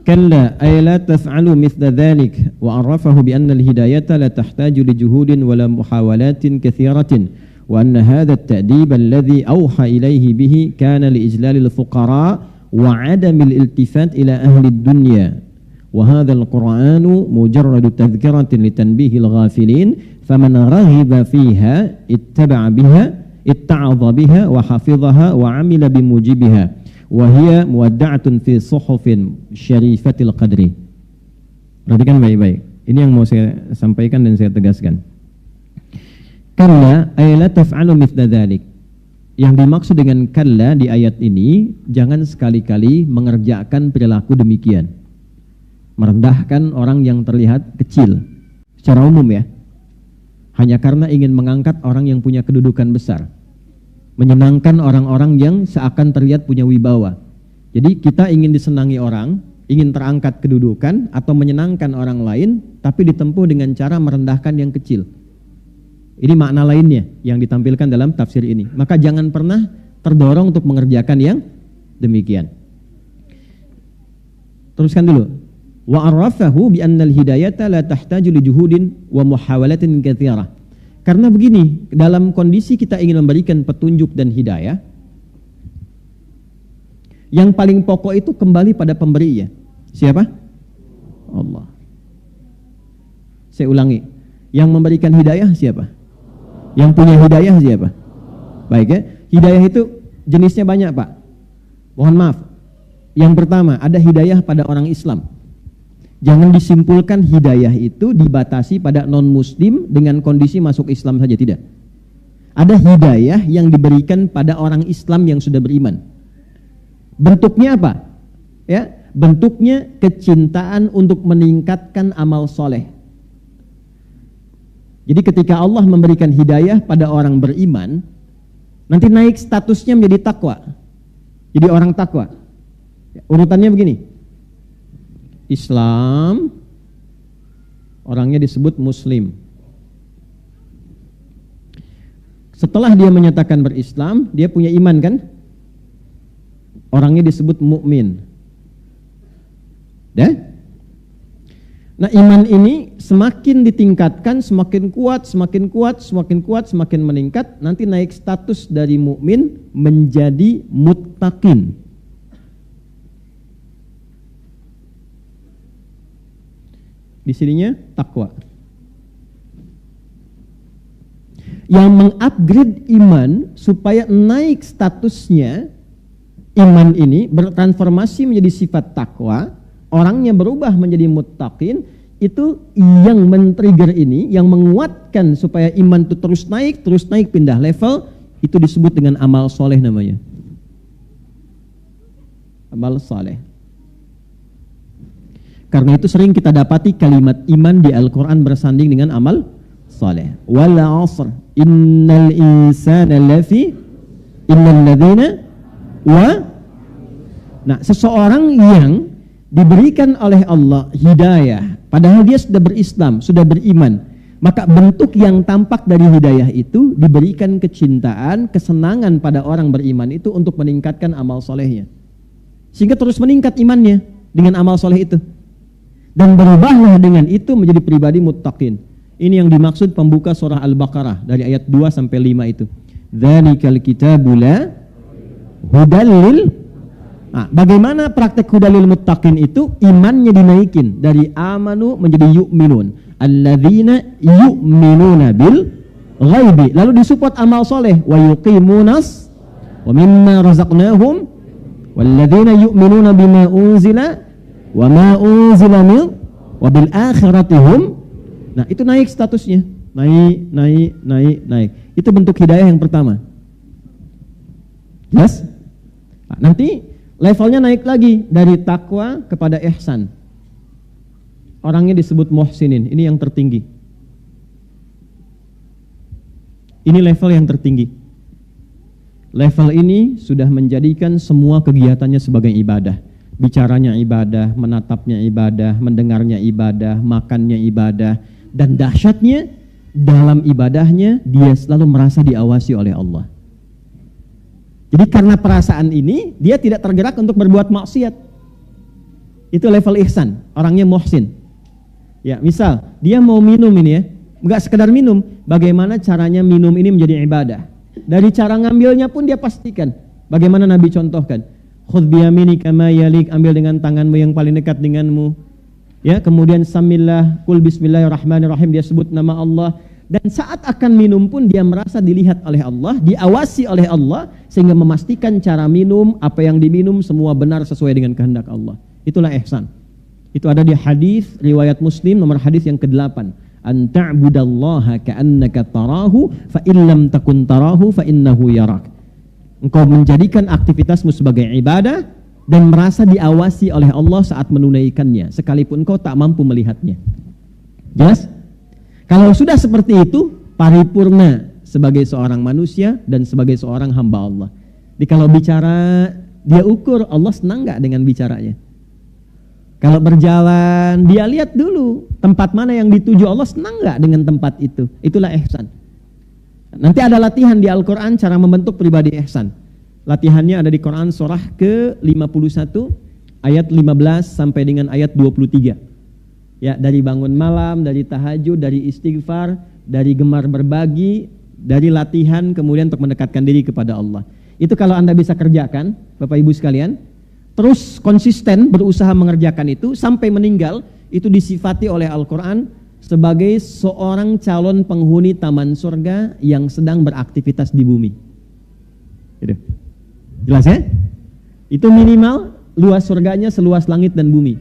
كلا أي لا تفعلوا مثل ذلك وعرفه بأن الهداية لا تحتاج لجهود ولا محاولات كثيرة وأن هذا التأديب الذي أوحى إليه به كان لإجلال الفقراء وعدم الالتفات إلى أهل الدنيا وهذا القرآن مجرد تذكرة لتنبيه الغافلين فمن رغب فيها اتعظ بها وحفظها وعمل بموجبها وهي مودعة في صحف شريفة القدر. Perhatikan baik-baik. Ini yang mau saya sampaikan dan saya tegaskan. Kalla ay la taf'alu mithla dzalik. Yang dimaksud dengan kalla di ayat ini, jangan sekali-kali mengerjakan perilaku demikian. Merendahkan orang yang terlihat kecil secara umum ya. Hanya karena ingin mengangkat orang yang punya kedudukan besar. Menyenangkan orang-orang yang seakan terlihat punya wibawa. Jadi kita ingin disenangi orang, ingin terangkat kedudukan atau menyenangkan orang lain, tapi ditempuh dengan cara merendahkan yang kecil. Ini makna lainnya yang ditampilkan dalam tafsir ini. Maka jangan pernah terdorong untuk mengerjakan yang demikian. Teruskan dulu. Wa arrafahu bi annal hidayata la tahtaju li juhudin wa muhawalatin katsirah. Karena begini, dalam kondisi kita ingin memberikan petunjuk dan hidayah, yang paling pokok itu kembali pada pemberi ya. Siapa? Allah. Saya ulangi, yang memberikan hidayah siapa? Yang punya hidayah siapa? Baik ya, hidayah itu jenisnya banyak Pak. Mohon maaf. Yang pertama, ada hidayah pada orang Islam. Jangan disimpulkan hidayah itu dibatasi pada non-muslim dengan kondisi masuk Islam saja, tidak. Ada hidayah yang diberikan pada orang Islam yang sudah beriman. Bentuknya apa? Ya, bentuknya kecintaan untuk meningkatkan amal soleh. Jadi ketika Allah memberikan hidayah pada orang beriman, nanti naik statusnya menjadi takwa. Jadi orang takwa. Urutannya begini. Islam, orangnya disebut muslim. Setelah dia menyatakan berislam, dia punya iman kan? Orangnya disebut mukmin. Nah, iman ini semakin ditingkatkan, semakin kuat, semakin kuat, semakin kuat, semakin meningkat, nanti naik status dari mukmin menjadi muttaqin. Di sininya takwa. Yang mengupgrade iman supaya naik statusnya, iman ini bertransformasi menjadi sifat takwa, orangnya berubah menjadi muttaqin, itu yang men-trigger ini, yang menguatkan supaya iman itu terus naik, pindah level, itu disebut dengan amal soleh namanya. Amal soleh. Karena itu sering kita dapati kalimat iman di Al-Quran bersanding dengan amal saleh. Wal 'asr innal insana lafi innal ladzina wa. Nah, seseorang yang diberikan oleh Allah hidayah, padahal dia sudah berislam, sudah beriman, maka bentuk yang tampak dari hidayah itu diberikan kecintaan, kesenangan pada orang beriman itu untuk meningkatkan amal solehnya. Sehingga terus meningkat imannya dengan amal soleh itu. Dan berubahlah dengan itu menjadi pribadi muttaqin. Ini yang dimaksud pembuka surah Al-Baqarah dari ayat 2 sampai 5 itu. Dzalikal kitabu la hudal lil. Nah, bagaimana praktek hudalil muttaqin itu? Imannya dinaikin dari amanu menjadi yu'minun. Alladzina yu'minuna bil ghaibi. Lalu disupport amal soleh. Wa yuqimunas wa mimma razaqnahum. Walladzina yu'minuna bima unzila wa ma unzila min wa bil akhirati hum. Nah, itu naik statusnya. Naik. Itu bentuk hidayah yang pertama. Jelas? Nah, nanti levelnya naik lagi dari takwa kepada ihsan. Orangnya disebut muhsinin. Ini yang tertinggi. Ini level yang tertinggi. Level ini sudah menjadikan semua kegiatannya sebagai ibadah. Bicaranya ibadah, menatapnya ibadah, mendengarnya ibadah, makannya ibadah. Dan dahsyatnya, dalam ibadahnya dia selalu merasa diawasi oleh Allah. Jadi karena perasaan ini, dia tidak tergerak untuk berbuat maksiat. Itu level ihsan, orangnya muhsin. Ya, misal dia mau minum ini ya, enggak sekedar minum, bagaimana caranya minum ini menjadi ibadah. Dari cara ngambilnya pun dia pastikan. Bagaimana Nabi contohkan? Khudh biyaminika ma yalik, ambil dengan tanganmu yang paling dekat denganmu. Ya, kemudian samillah, kul bismillahirrahmanirrahim, dia sebut nama Allah. Dan saat akan minum pun dia merasa dilihat oleh Allah, diawasi oleh Allah, sehingga memastikan cara minum, apa yang diminum semua benar sesuai dengan kehendak Allah. Itulah ihsan. Itu ada di hadis riwayat Muslim nomor hadis yang ke-8. An ta'budallaha ka'annaka tarahu fa illam takun tarahu fa innahu yarak. Engkau menjadikan aktivitasmu sebagai ibadah dan merasa diawasi oleh Allah saat menunaikannya, sekalipun engkau tak mampu melihatnya. Jelas? Kalau sudah seperti itu, paripurna sebagai seorang manusia dan sebagai seorang hamba Allah. Jadi kalau bicara, dia ukur Allah senang gak dengan bicaranya. Kalau berjalan, dia lihat dulu tempat mana yang dituju, Allah senang gak dengan tempat itu. Itulah ihsan. Nanti ada latihan di Al-Quran cara membentuk pribadi ihsan. Latihannya ada di Quran surah ke-51 ayat 15 sampai dengan ayat 23. Ya, dari bangun malam, dari tahajud, dari istighfar, dari gemar berbagi, dari latihan kemudian untuk mendekatkan diri kepada Allah. Itu kalau Anda bisa kerjakan, Bapak Ibu sekalian, terus konsisten berusaha mengerjakan itu sampai meninggal, itu disifati oleh Al-Quran sebagai seorang calon penghuni taman surga yang sedang beraktivitas di bumi. Gitu. Jelas ya? Itu minimal luas surganya seluas langit dan bumi.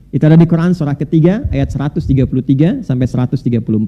Itu ada di Quran surah ketiga ayat 133 sampai 134.